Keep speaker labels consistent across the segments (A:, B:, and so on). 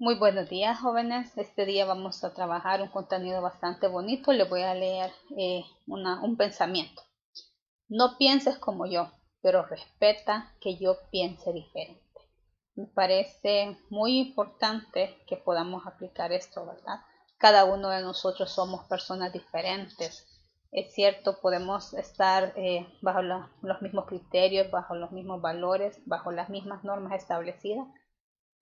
A: Muy buenos días, jóvenes. Este día vamos a trabajar un contenido bastante bonito. Les voy a leer un pensamiento. No pienses como yo, pero respeta que yo piense diferente. Me parece muy importante que podamos aplicar esto, ¿verdad? Cada uno de nosotros somos personas diferentes. Es cierto, podemos estar bajo los mismos criterios, bajo los mismos valores, bajo las mismas normas establecidas,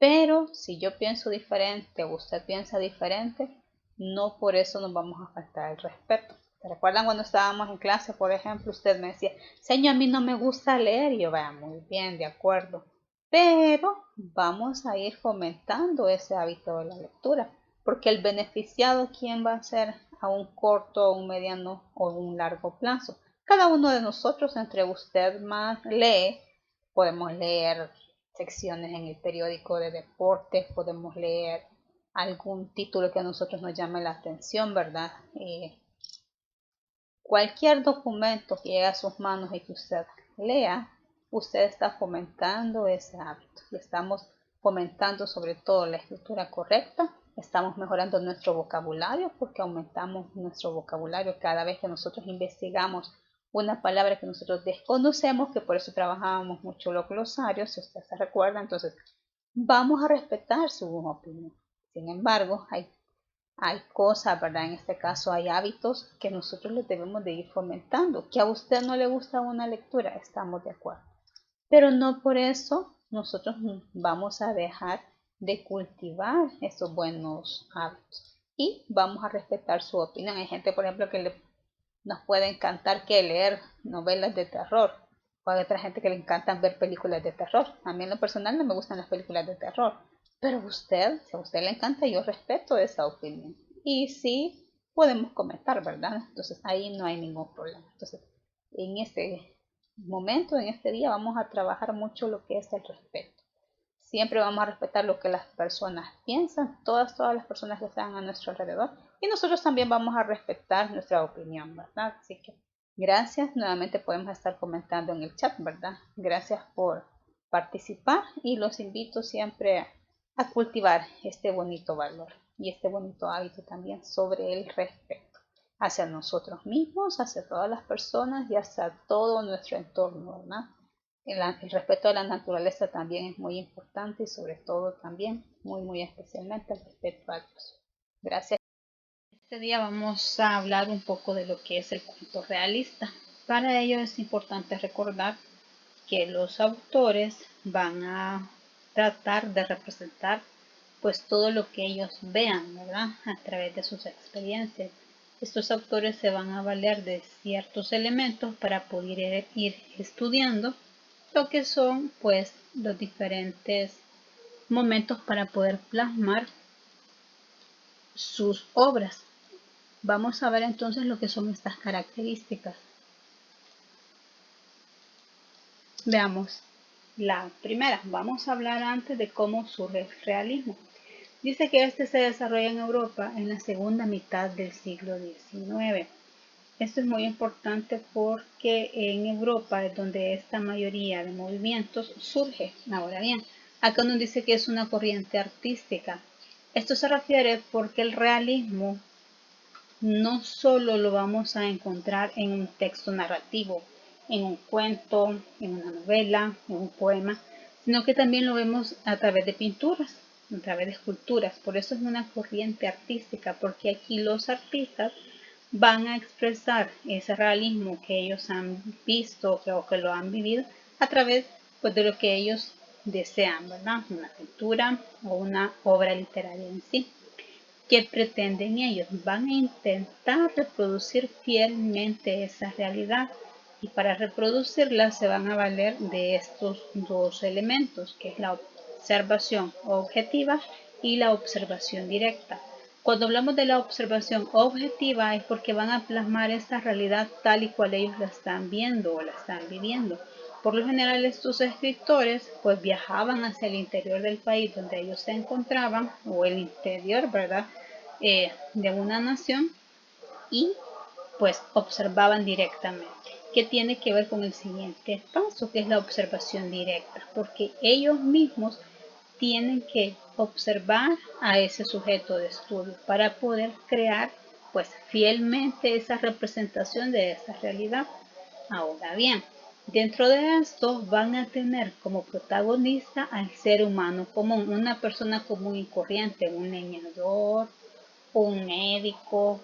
A: pero si yo pienso diferente o usted piensa diferente, no por eso nos vamos a faltar el respeto. ¿Se recuerdan cuando estábamos en clase, por ejemplo, usted me decía, señor, a mí no me gusta leer? Y yo, vaya, muy bien, de acuerdo. Pero vamos a ir fomentando ese hábito de la lectura, porque el beneficiado, ¿quién va a ser a un corto, un mediano o un largo plazo? Cada uno de nosotros, entre usted más lee, podemos leer secciones en el periódico de deportes, podemos leer algún título que a nosotros nos llame la atención, ¿verdad? Cualquier documento que llegue a sus manos y que usted lea, usted está fomentando ese hábito. Y estamos fomentando sobre todo la escritura correcta, estamos mejorando nuestro vocabulario porque aumentamos nuestro vocabulario cada vez que nosotros investigamos una palabra que nosotros desconocemos, que por eso trabajábamos mucho los glosarios, si usted se recuerda. Entonces vamos a respetar su opinión. Sin embargo, hay cosas, ¿verdad? En este caso hay hábitos que nosotros les debemos de ir fomentando. Que a usted no le gusta una lectura, estamos de acuerdo. Pero no por eso nosotros vamos a dejar de cultivar esos buenos hábitos. Y vamos a respetar su opinión. Hay gente, por ejemplo, que nos puede encantar que leer novelas de terror. O hay otra gente que le encantan ver películas de terror. A mí en lo personal no me gustan las películas de terror. Pero usted, si a usted le encanta, yo respeto esa opinión. Y sí podemos comentar, ¿verdad? Entonces ahí no hay ningún problema. Entonces, en este momento, en este día, vamos a trabajar mucho lo que es el respeto. Siempre vamos a respetar lo que las personas piensan, todas las personas que están a nuestro alrededor, y nosotros también vamos a respetar nuestra opinión, ¿verdad? Así que gracias, nuevamente podemos estar comentando en el chat, ¿verdad? Gracias por participar y los invito siempre a cultivar este bonito valor y este bonito hábito también sobre el respeto hacia nosotros mismos, hacia todas las personas y hacia todo nuestro entorno, ¿verdad? El respeto a la naturaleza también es muy importante y sobre todo también, muy especialmente el respeto a Dios. Gracias. Este día vamos a hablar un poco de lo que es el cuento realista. Para ello es importante recordar que los autores van a tratar de representar pues todo lo que ellos vean, ¿verdad? A través de sus experiencias. Estos autores se van a valer de ciertos elementos para poder ir estudiando lo que son pues los diferentes momentos para poder plasmar sus obras. Vamos a ver entonces lo que son estas características. Veamos la primera. Vamos a hablar antes de cómo surge el realismo. Dice que este se desarrolla en Europa en la segunda mitad del siglo XIX. Esto es muy importante porque en Europa es donde esta mayoría de movimientos surge. Ahora bien, acá nos dice que es una corriente artística. Esto se refiere porque el realismo no solo lo vamos a encontrar en un texto narrativo, en un cuento, en una novela, en un poema, sino que también lo vemos a través de pinturas, a través de esculturas. Por eso es una corriente artística, porque aquí los artistas van a expresar ese realismo que ellos han visto o que lo han vivido a través pues, de lo que ellos desean, ¿verdad? Una pintura o una obra literaria en sí. ¿Qué pretenden ellos? Van a intentar reproducir fielmente esa realidad y para reproducirla se van a valer de estos dos elementos, que es la observación objetiva y la observación directa. Cuando hablamos de la observación objetiva es porque van a plasmar esta realidad tal y cual ellos la están viendo o la están viviendo. Por lo general estos escritores pues viajaban hacia el interior del país donde ellos se encontraban o el interior, ¿verdad? De una nación y pues observaban directamente, que tiene que ver con el siguiente paso, que es la observación directa, porque ellos mismos tienen que observar a ese sujeto de estudio para poder crear pues fielmente esa representación de esa realidad. Ahora bien, dentro de esto van a tener como protagonista al ser humano común, una persona común y corriente, un leñador, un médico,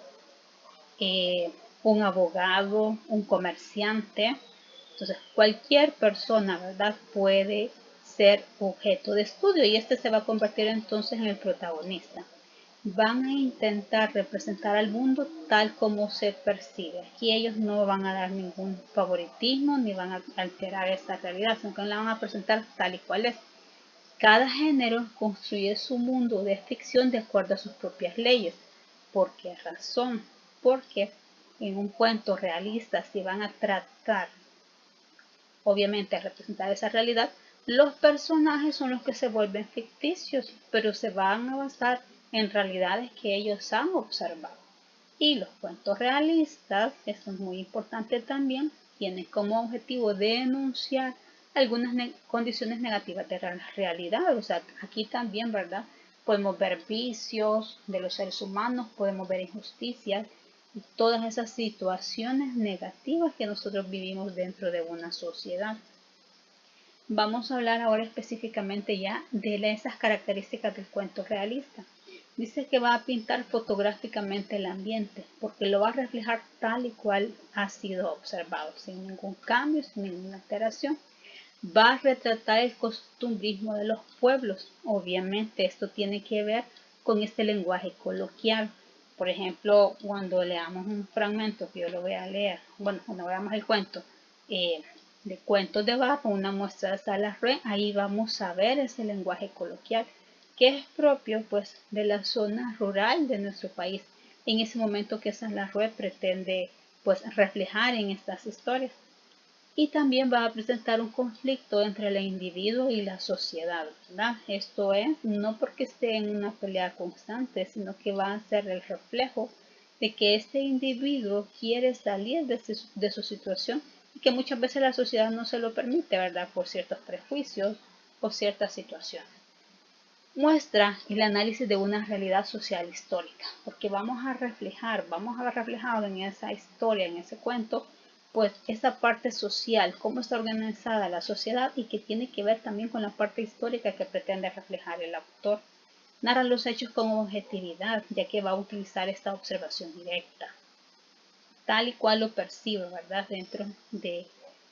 A: un abogado, un comerciante. Entonces, cualquier persona, ¿verdad?, puede ser objeto de estudio y este se va a convertir entonces en el protagonista. Van a intentar representar al mundo tal como se percibe. Aquí ellos no van a dar ningún favoritismo ni van a alterar esa realidad, sino que la van a presentar tal y cual es. Cada género construye su mundo de ficción de acuerdo a sus propias leyes. ¿Por qué razón? Porque en un cuento realista, si van a tratar, obviamente, a representar esa realidad, los personajes son los que se vuelven ficticios, pero se van a basar en realidades que ellos han observado. Y los cuentos realistas, esto es muy importante también, tienen como objetivo denunciar algunas condiciones negativas de la realidad. O sea, aquí también, ¿verdad?, podemos ver vicios de los seres humanos, podemos ver injusticias y todas esas situaciones negativas que nosotros vivimos dentro de una sociedad. Vamos a hablar ahora específicamente ya de esas características del cuento realista. Dice que va a pintar fotográficamente el ambiente, porque lo va a reflejar tal y cual ha sido observado, sin ningún cambio, sin ninguna alteración. Va a retratar el costumbrismo de los pueblos. Obviamente esto tiene que ver con este lenguaje coloquial. Por ejemplo, cuando leamos un fragmento, que yo lo voy a leer, bueno, cuando veamos el cuento, de Cuentos de Barro, una muestra de Salarrué, ahí vamos a ver ese lenguaje coloquial que es propio pues de la zona rural de nuestro país, en ese momento que Salarrué pretende pues reflejar en estas historias. Y también va a presentar un conflicto entre el individuo y la sociedad, ¿verdad? Esto es, no porque esté en una pelea constante, sino que va a ser el reflejo de que este individuo quiere salir de su situación y que muchas veces la sociedad no se lo permite, ¿verdad?, por ciertos prejuicios o ciertas situaciones. Muestra el análisis de una realidad social histórica, porque vamos a haber reflejado en esa historia, en ese cuento, pues esa parte social, cómo está organizada la sociedad y que tiene que ver también con la parte histórica que pretende reflejar el autor. Narra los hechos con objetividad, ya que va a utilizar esta observación directa, tal y cual lo percibe, ¿verdad?, dentro de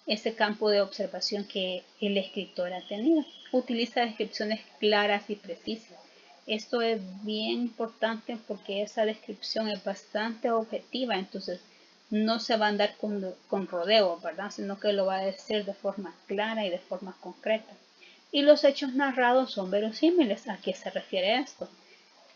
A: ese campo de observación que el escritor ha tenido. Utiliza descripciones claras y precisas. Esto es bien importante porque esa descripción es bastante objetiva, entonces no se va a andar con rodeos, ¿verdad?, sino que lo va a decir de forma clara y de forma concreta. Y los hechos narrados son verosímiles. ¿A qué se refiere esto?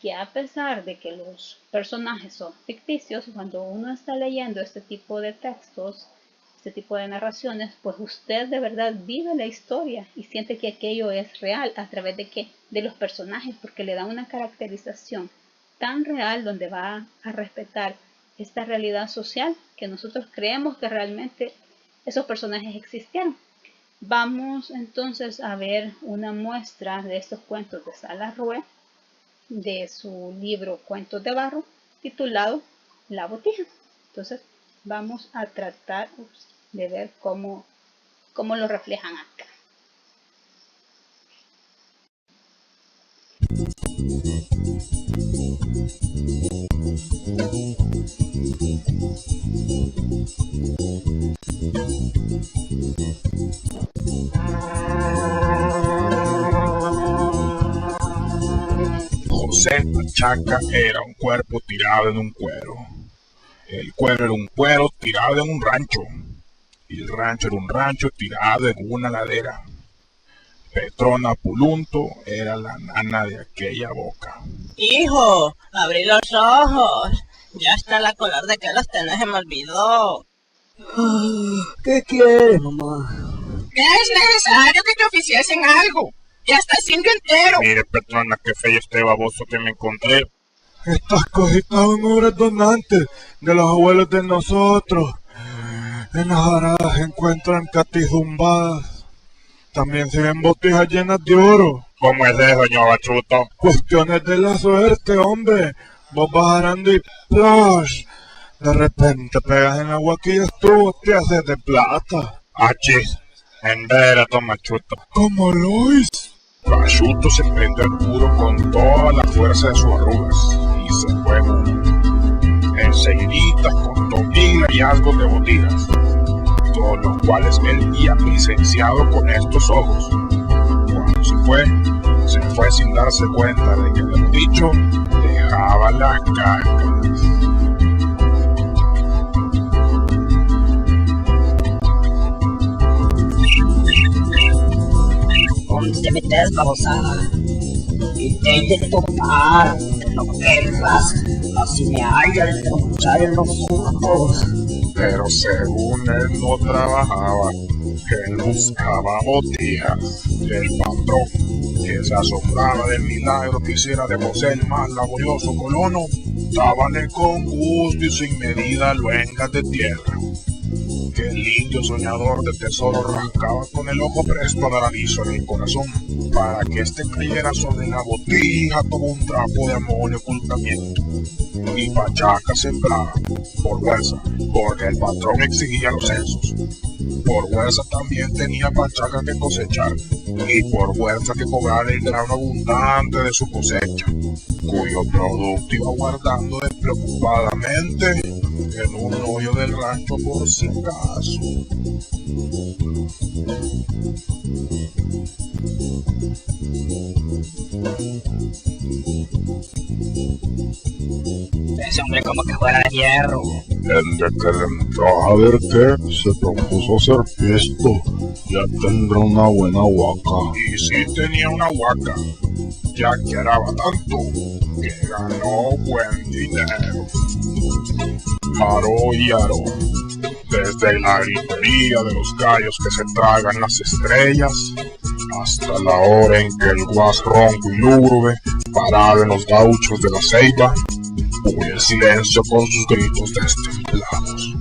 A: Que a pesar de que los personajes son ficticios, cuando uno está leyendo este tipo de textos, este tipo de narraciones, pues usted de verdad vive la historia y siente que aquello es real a través de los personajes, porque le da una caracterización tan real donde va a respetar esta realidad social que nosotros creemos que realmente esos personajes existieron. Vamos entonces a ver una muestra de estos cuentos de Salarrué, de su libro Cuentos de Barro, titulado La Botija. Entonces vamos a tratar de ver cómo lo reflejan acá.
B: José Chaca era un cuerpo tirado en un cuero. El cuero era un cuero tirado en un rancho. Y el rancho era un rancho tirado en una ladera. Petrona Pulunto era la nana de aquella boca.
C: Hijo, abrí los ojos. Ya está la color de que los tenés, se me olvidó.
D: ¿Qué quieres, mamá?
C: Es necesario que te oficiesen algo. Ya está siendo entero.
B: Mire, Petrona, qué feo este baboso que me encontré.
D: Estas cositas son obras donantes de los abuelos de nosotros. En las aradas se encuentran catizumbadas. También se ven botijas llenas de oro.
B: ¿Cómo es eso, señor Bachuto?
D: Cuestiones de la suerte, hombre. Vos vas arando y ¡plash! De repente pegas en la agua que ya estuvo, te haces de plata.
B: Achis, en veras, don Machuto.
D: ¿Cómo Luis?
B: Bachuto se prendió el puro con toda la fuerza de sus arrugas y se fue enseguidita con 2000 hallazgos de botigas, todos los cuales él había presenciado con estos ojos. Cuando se fue sin darse cuenta de que el dicho dejaba las cacas.
C: ¿Dónde te metes, babosada? Y te he de topar, no querrás, así me haya de tronchar en los ojos.
B: Pero según él no trabajaba, él buscaba botijas. El patrón, que se asombraba del milagro que hiciera de José el más laborioso colono, dábale con gusto y sin medida luengas de tierra, que el indio soñador de tesoro rascaba con el ojo presto agarradizo en el corazón, para que éste cayera sobre la botija como un trapo de amor y ocultamiento. Y Pachaca sembraba, por fuerza, porque el patrón exigía los censos. Por fuerza también tenía Pachaca que cosechar, y por fuerza que cobrar el grano abundante de su cosecha, cuyo producto iba guardando despreocupadamente en un hoyo del rancho por si acaso.
C: Ese hombre como que fuera de hierro.
D: El de que le entró a ver qué, se propuso hacer esto. Ya tendrá una buena huaca.
B: Y sí tenía una huaca, ya que araba tanto que ganó buen dinero. Aró y aró, desde la gritería de los gallos que se tragan las estrellas, hasta la hora en que el guas ronco y lúgubre, parado en los gauchos de la ceiba, huye el silencio con sus gritos destemplados.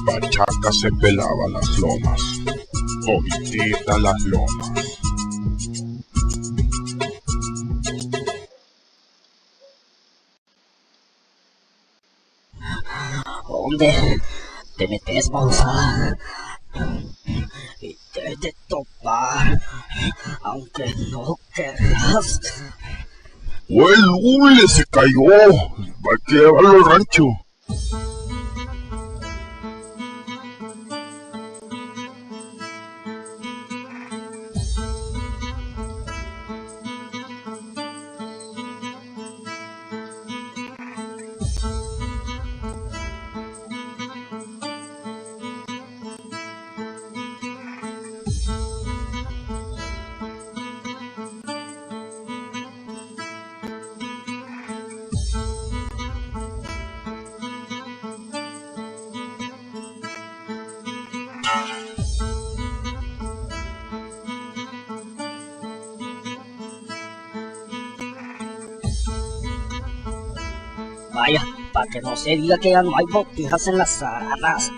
B: Pachaca se pelaba las lomas, todititas las lomas.
C: ¿Dónde te metes, babosada? Y te he de topar, aunque no querrás.
D: ¡Güey, Lule se cayó! ¡Va a llevarlo al rancho!
C: Vaya, para que no se diga que ya no hay botijas en las aras.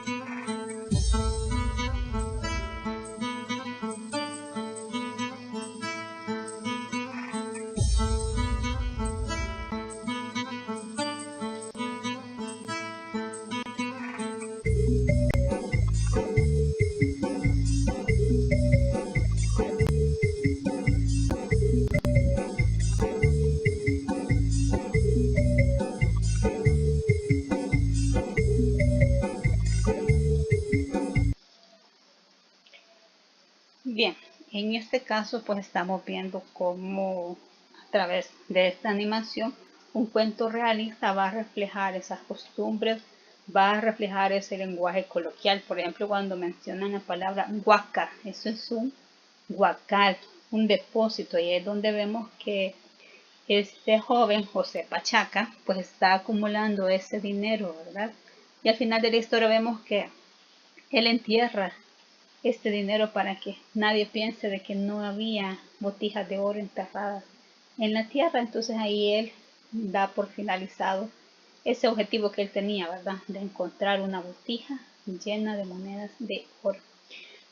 A: Bien, en este caso pues estamos viendo cómo a través de esta animación un cuento realista va a reflejar esas costumbres, va a reflejar ese lenguaje coloquial. Por ejemplo, cuando mencionan la palabra huaca, eso es un huacal, un depósito, y es donde vemos que este joven José Pachaca pues está acumulando ese dinero, ¿verdad? Y al final de la historia vemos que él entierra este dinero para que nadie piense de que no había botijas de oro enterradas en la tierra. Entonces ahí él da por finalizado ese objetivo que él tenía, ¿verdad? De encontrar una botija llena de monedas de oro.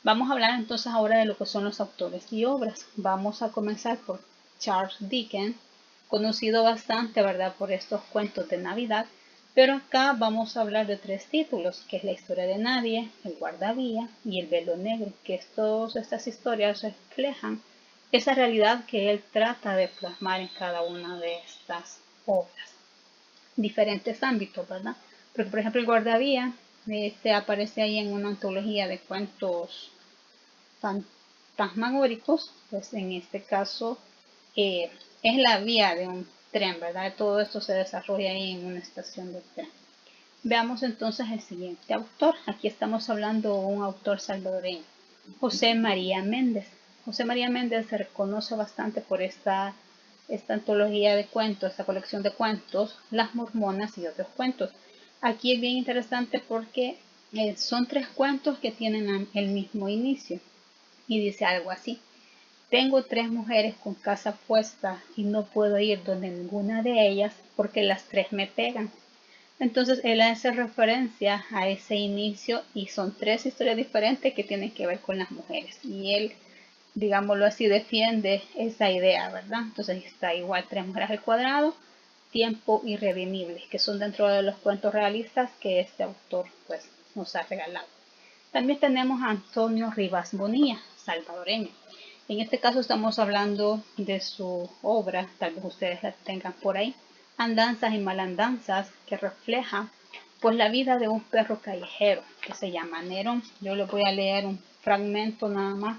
A: Vamos a hablar entonces ahora de lo que son los autores y obras. Vamos a comenzar por Charles Dickens, conocido bastante, ¿verdad?, por estos cuentos de Navidad. Pero acá vamos a hablar de 3 títulos, que es La historia de nadie, El guardavía y El velo negro, que todas estas historias reflejan esa realidad que él trata de plasmar en cada una de estas obras. Diferentes ámbitos, ¿verdad? Porque, por ejemplo, El guardavía aparece ahí en una antología de cuentos fantasmagóricos, pues en este caso es la vía de un tren, ¿verdad? Todo esto se desarrolla ahí en una estación de tren. Veamos entonces el siguiente autor. Aquí estamos hablando de un autor salvadoreño, José María Méndez. José María Méndez se reconoce bastante por esta antología de cuentos, esta colección de cuentos, Las Mormonas y otros cuentos. Aquí es bien interesante porque son 3 cuentos que tienen el mismo inicio y dice algo así: tengo 3 mujeres con casa puesta y no puedo ir donde ninguna de ellas porque las 3 me pegan. Entonces él hace referencia a ese inicio y son 3 historias diferentes que tienen que ver con las mujeres. Y él, digámoslo así, defiende esa idea, ¿verdad? Entonces está igual 3 mujeres al cuadrado, tiempo irredimible, que son dentro de los cuentos realistas que este autor pues nos ha regalado. También tenemos a Antonio Rivas Bonilla, salvadoreño. En este caso estamos hablando de su obra, tal vez ustedes la tengan por ahí, Andanzas y Malandanzas, que refleja pues la vida de un perro callejero que se llama Nerón. Yo les voy a leer un fragmento nada más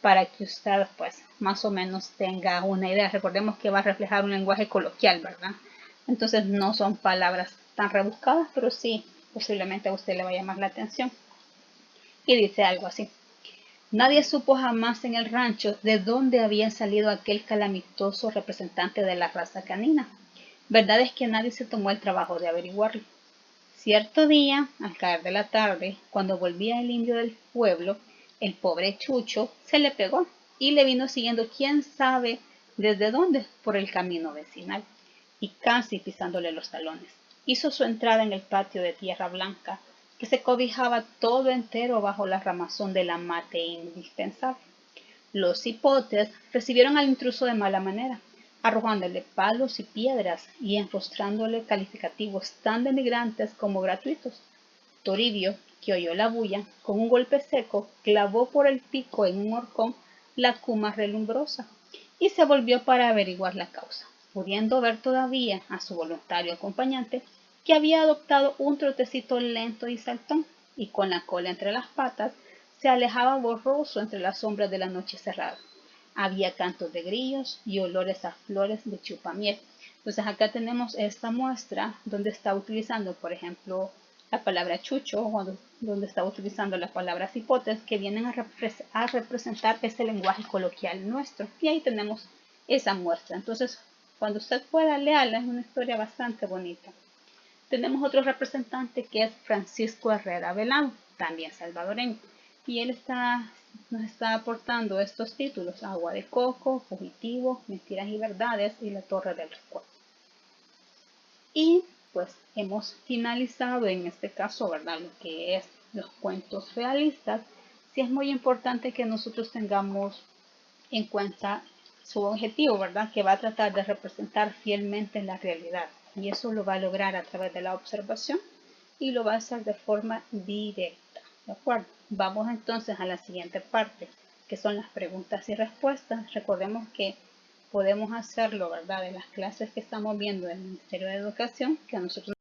A: para que usted pues más o menos tenga una idea. Recordemos que va a reflejar un lenguaje coloquial, ¿verdad? Entonces no son palabras tan rebuscadas, pero sí posiblemente a usted le va a llamar la atención. Y dice algo así: nadie supo jamás en el rancho de dónde había salido aquel calamitoso representante de la raza canina. Verdad es que nadie se tomó el trabajo de averiguarlo. Cierto día, al caer de la tarde, cuando volvía el indio del pueblo, el pobre Chucho se le pegó y le vino siguiendo quién sabe desde dónde por el camino vecinal, y casi pisándole los talones. Hizo su entrada en el patio de tierra blanca, que se cobijaba todo entero bajo la ramazón de la mate indispensable. Los hipotes recibieron al intruso de mala manera, arrojándole palos y piedras y enrostrándole calificativos tan denigrantes como gratuitos. Toribio, que oyó la bulla, con un golpe seco clavó por el pico en un horcón la cuma relumbrosa y se volvió para averiguar la causa, pudiendo ver todavía a su voluntario acompañante, que había adoptado un trotecito lento y saltón, y con la cola entre las patas se alejaba borroso entre las sombras de la noche cerrada. Había cantos de grillos y olores a flores de chupamiel. Entonces acá tenemos esta muestra donde está utilizando, por ejemplo, la palabra chucho, o donde está utilizando las palabras hipotes, que vienen a representar este lenguaje coloquial nuestro. Y ahí tenemos esa muestra. Entonces, cuando usted pueda leerla, es una historia bastante bonita. Tenemos otro representante que es Francisco Herrera Velado, también salvadoreño, y él nos está aportando estos títulos: Agua de Coco, Fugitivo, Mentiras y Verdades y La Torre del Recuerdo. Y pues hemos finalizado en este caso, ¿verdad?, lo que es los cuentos realistas. Sí es muy importante que nosotros tengamos en cuenta su objetivo, ¿verdad?, que va a tratar de representar fielmente la realidad. Y eso lo va a lograr a través de la observación y lo va a hacer de forma directa. ¿De acuerdo? Vamos entonces a la siguiente parte, que son las preguntas y respuestas. Recordemos que podemos hacerlo, ¿verdad?, de las clases que estamos viendo del Ministerio de Educación, que a nosotros